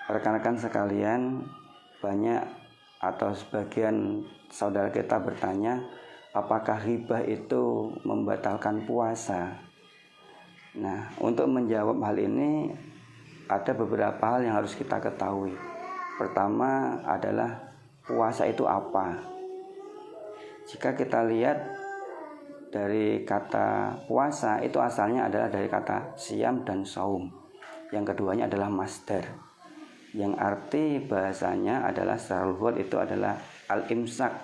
Rekan-rekan sekalian, banyak atau sebagian saudara kita bertanya, apakah ghibah itu membatalkan puasa? Nah, untuk menjawab hal ini ada beberapa hal yang harus kita ketahui. Pertama adalah puasa itu apa? Jika kita lihat dari kata puasa, itu asalnya adalah dari kata siam dan saum. Yang keduanya adalah masdar, yang arti bahasanya adalah secara lugat itu adalah al-imsak.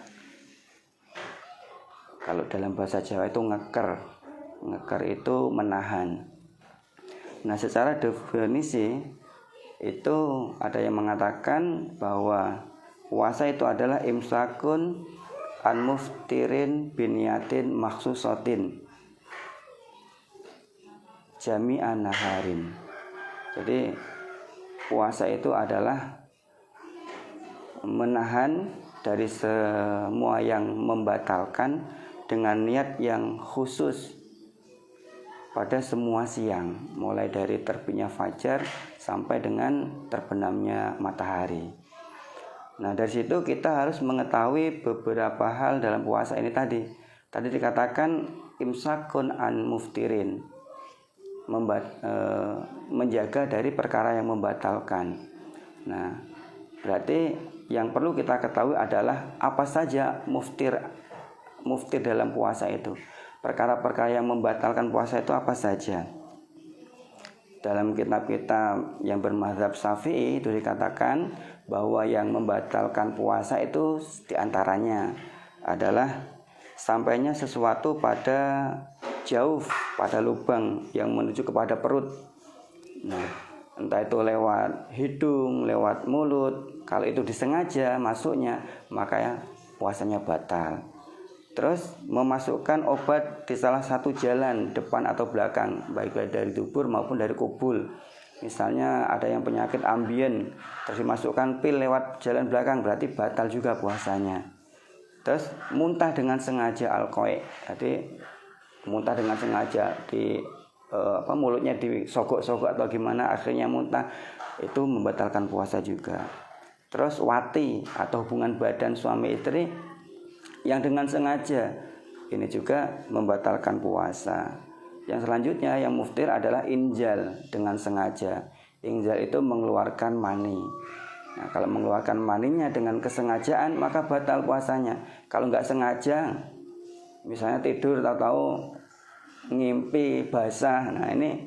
Kalau dalam bahasa Jawa itu ngeker. Ngeker itu menahan. Nah, secara definisi itu ada yang mengatakan bahwa puasa itu adalah imsakun an muftirin biniyatin maksusotin jami'an naharin. Jadi puasa itu adalah menahan dari semua yang membatalkan dengan niat yang khusus pada semua siang, mulai dari terbitnya fajar sampai dengan terbenamnya matahari. Nah, dari situ kita harus mengetahui beberapa hal dalam puasa ini tadi. Tadi dikatakan imsakun an muftirin, menjaga dari perkara yang membatalkan. Nah, berarti yang perlu kita ketahui adalah apa saja muftir dalam puasa itu. Perkara-perkara yang membatalkan puasa itu apa saja. Dalam kitab-kitab yang bermadzhab Syafi'i itu dikatakan bahwa yang membatalkan puasa itu diantaranya adalah sampainya sesuatu pada jauh, pada lubang yang menuju kepada perut. Nah, entah itu lewat hidung, lewat mulut. Kalau itu disengaja masuknya, maka puasanya batal. Terus memasukkan obat di salah satu jalan depan atau belakang, baik dari dubur maupun dari kubul. Misalnya ada yang penyakit ambien, terus dimasukkan pil lewat jalan belakang, berarti batal juga puasanya. Terus muntah dengan sengaja alkohol, jadi muntah dengan sengaja di mulutnya disogok-sogok atau gimana, akhirnya muntah, itu membatalkan puasa juga. Terus wati atau hubungan badan suami istri yang dengan sengaja, ini juga membatalkan puasa. Yang selanjutnya yang muftir adalah injal dengan sengaja. Injal itu mengeluarkan mani. Nah, kalau mengeluarkan maninya dengan kesengajaan maka batal puasanya. Kalau nggak sengaja, misalnya tidur tahu-tahu ngimpi basah, nah ini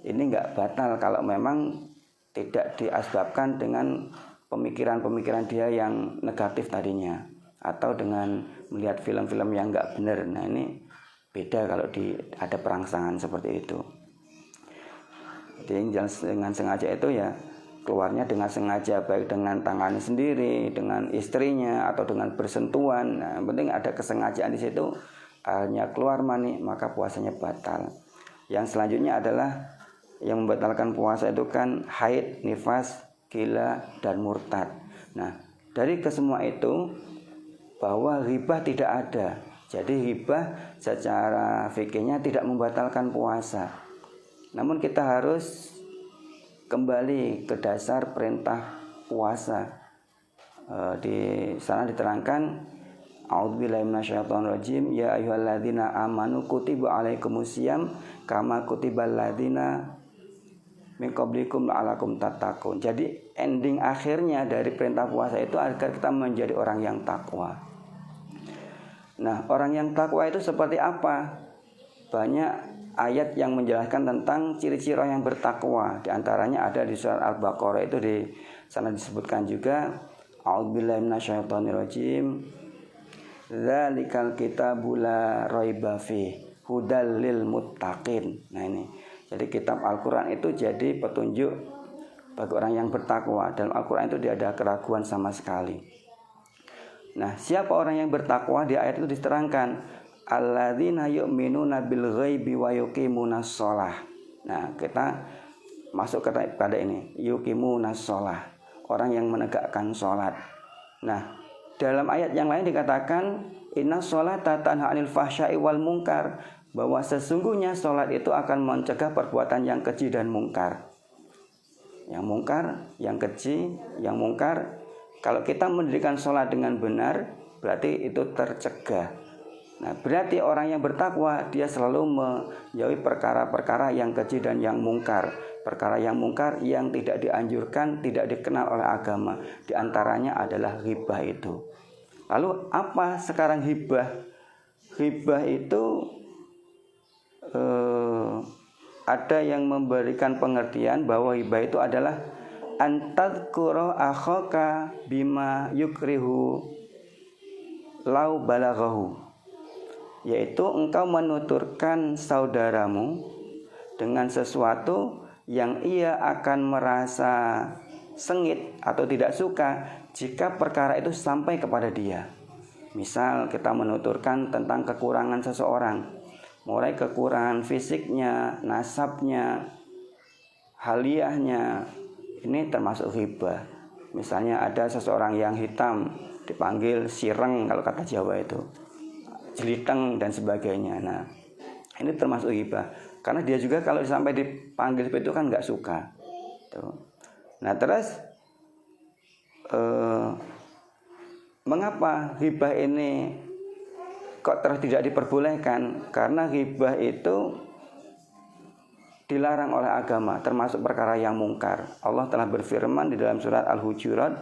nggak batal kalau memang tidak diasbabkan dengan pemikiran-pemikiran dia yang negatif tadinya, atau dengan melihat film-film yang nggak benar. Nah, ini beda kalau ada perangsangan seperti itu. Jadi dengan sengaja itu ya keluarnya dengan sengaja, baik dengan tangan sendiri, dengan istrinya, atau dengan bersentuhan. Nah, yang penting ada kesengajaan di situ, akhirnya keluar mani, maka puasanya batal. Yang selanjutnya adalah yang membatalkan puasa itu kan haid, nifas, gila, dan murtad. Nah, dari kesemua itu bahwa ghibah tidak ada. Jadi ghibah secara fikihnya tidak membatalkan puasa. Namun kita harus kembali ke dasar perintah puasa. Di sana diterangkan, a'udzubillahi minasyaitonirrajim, ya ayyuhalladzina amanu kutiba alaikumusiyam kama kutibal ladzina min qablikum la'allakum tattaqun. Jadi ending akhirnya dari perintah puasa itu agar kita menjadi orang yang takwa. Nah, orang yang takwa itu seperti apa? Banyak ayat yang menjelaskan tentang ciri-ciri orang yang bertakwa. Di antaranya ada di surat Al-Baqarah, itu di sana disebutkan juga, a'udzubillahi minasyaitonirrajim, dzalikal kitabu la raiba fihi hudal lil muttaqin. Nah, ini. Jadi kitab Al-Qur'an itu jadi petunjuk bagi orang yang bertakwa. Dalam Al-Qur'an itu tidak ada keraguan sama sekali. Nah, siapa orang yang bertakwa? Di ayat itu diterangkan, alladzina yu'minuna bil ghaibi wa yuqimunas shalah. Nah, kita masuk pada ini, yuqimunas shalah, orang yang menegakkan salat. Nah, dalam ayat yang lain dikatakan, innas sholata tanha 'anil fahsya'i wal munkar, bahwa sesungguhnya salat itu akan mencegah perbuatan yang keji dan mungkar. yang mungkar, yang keji, yang mungkar. Kalau kita mendirikan sholat dengan benar, berarti itu tercegah. Nah, berarti orang yang bertakwa dia selalu menjauhi perkara-perkara yang keji dan yang mungkar. Perkara yang mungkar yang tidak dianjurkan, tidak dikenal oleh agama. Di antaranya adalah ghibah itu. Lalu apa sekarang ghibah? Ghibah itu ada yang memberikan pengertian bahwa ghibah itu adalah antadkura akhaka bima yukrihu lau balaghahu, yaitu engkau menuturkan saudaramu dengan sesuatu yang ia akan merasa sengit atau tidak suka jika perkara itu sampai kepada dia. Misal kita menuturkan tentang kekurangan seseorang, mulai kekurangan fisiknya, nasabnya, haliahnya, ini termasuk ghibah. Misalnya ada seseorang yang hitam dipanggil sireng kalau kata Jawa itu, jeliteng dan sebagainya. Nah, ini termasuk ghibah karena dia juga kalau sampai dipanggil seperti itu kan nggak suka. Tuh. Nah, terus mengapa ghibah ini kok terus tidak diperbolehkan? Karena ghibah itu dilarang oleh agama, termasuk perkara yang mungkar. Allah telah berfirman di dalam surat Al-Hujurat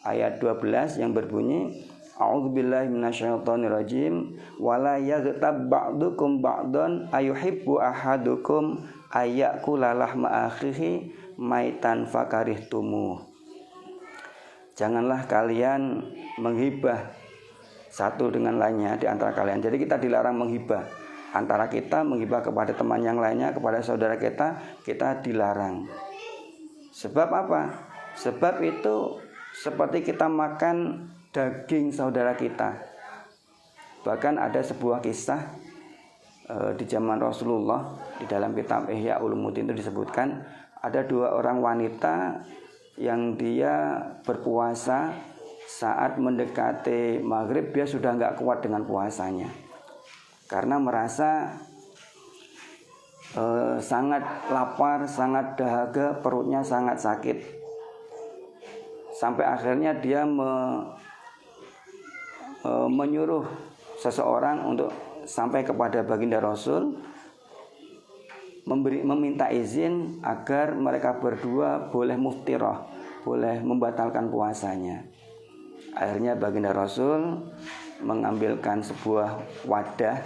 ayat 12 yang berbunyi, A'udzubillahi minasyaitonirrajim, wala yaghtab ba'dukum ba'don ayuhibbu ahadukum ayyakula lahma akhihi maitan fakarihtumuh. Janganlah kalian menghibah satu dengan lainnya di antara kalian. Jadi kita dilarang menghibah antara kita, menghibah kepada teman yang lainnya, kepada saudara kita dilarang. Sebab apa? Sebab itu seperti kita makan daging saudara kita. Bahkan ada sebuah kisah di zaman Rasulullah, di dalam kitab Ihya Ulumuddin itu disebutkan ada dua orang wanita yang dia berpuasa. Saat mendekati maghrib dia sudah nggak kuat dengan puasanya karena merasa sangat lapar, sangat dahaga, perutnya sangat sakit. Sampai akhirnya dia menyuruh seseorang untuk sampai kepada baginda Rasul, meminta izin agar mereka berdua boleh muftirah, boleh membatalkan puasanya. Akhirnya baginda Rasul mengambilkan sebuah wadah,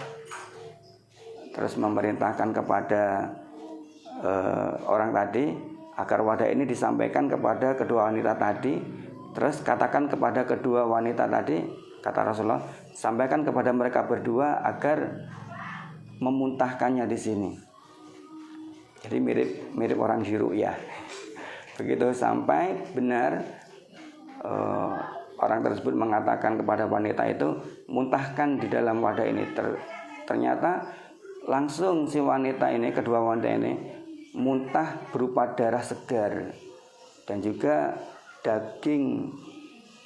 terus memerintahkan kepada orang tadi agar wadah ini disampaikan kepada kedua wanita tadi. Terus katakan kepada kedua wanita tadi, kata Rasulullah, sampaikan kepada mereka berdua agar memuntahkannya di sini. Jadi mirip orang diru'yah. Begitu sampai benar, orang tersebut mengatakan kepada wanita itu, muntahkan di dalam wadah ini. Ternyata langsung si wanita ini, kedua wanita ini muntah berupa darah segar dan juga daging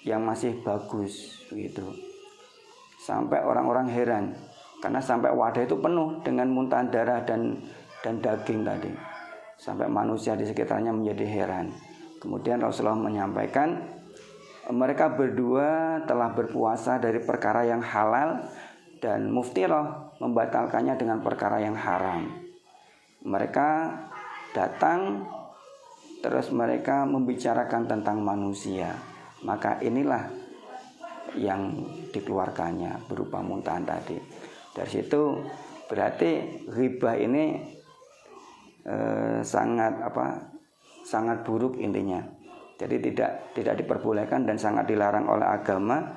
yang masih bagus begitu. Sampai orang-orang heran karena sampai wadah itu penuh dengan muntahan darah dan daging tadi. Sampai manusia di sekitarnya menjadi heran. Kemudian Rasulullah menyampaikan, mereka berdua telah berpuasa dari perkara yang halal dan muftirah membatalkannya dengan perkara yang haram. Mereka datang terus mereka membicarakan tentang manusia. Maka inilah yang dikeluarkannya berupa muntahan tadi. Dari situ berarti ghibah ini sangat buruk intinya. Jadi tidak diperbolehkan dan sangat dilarang oleh agama.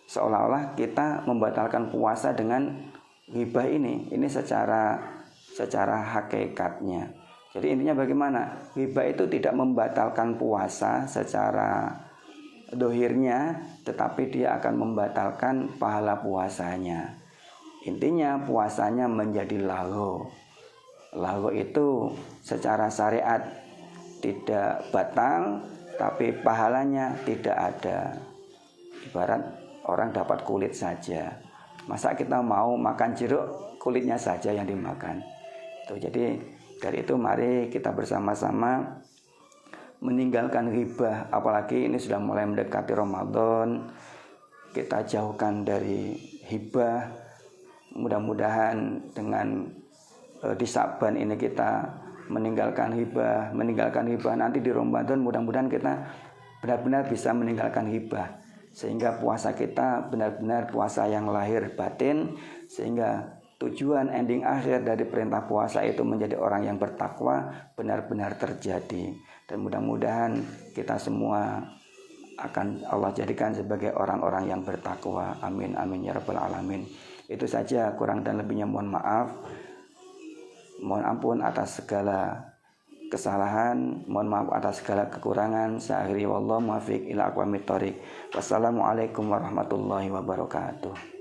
Seolah-olah kita membatalkan puasa dengan ghibah ini. Ini secara hakikatnya. Jadi intinya bagaimana? Ghibah itu tidak membatalkan puasa secara dohirnya, tetapi dia akan membatalkan pahala puasanya. Intinya puasanya menjadi lagho. Lagho itu secara syariat tidak batal, tapi pahalanya tidak ada. Ibarat orang dapat kulit saja. Masa kita mau makan jeruk, kulitnya saja yang dimakan. Tuh, jadi dari itu mari kita bersama-sama meninggalkan ghibah, apalagi ini sudah mulai mendekati Ramadan. Kita jauhkan dari hibah. Mudah-mudahan dengan di Sa'ban ini kita meninggalkan hibah. Nanti di Ramadan mudah-mudahan kita benar-benar bisa meninggalkan hibah, sehingga puasa kita benar-benar puasa yang lahir batin, sehingga tujuan ending akhir dari perintah puasa itu menjadi orang yang bertakwa benar-benar terjadi. Dan mudah-mudahan kita semua akan Allah jadikan sebagai orang-orang yang bertakwa. Amin amin ya rabbal alamin. Itu saja, kurang dan lebihnya mohon maaf. Mohon ampun atas segala kesalahan, mohon maaf atas segala kekurangan. Saya akhiri wallahu muwaffiq ila aqwamit thoriq. Wassalamualaikum warahmatullahi wabarakatuh.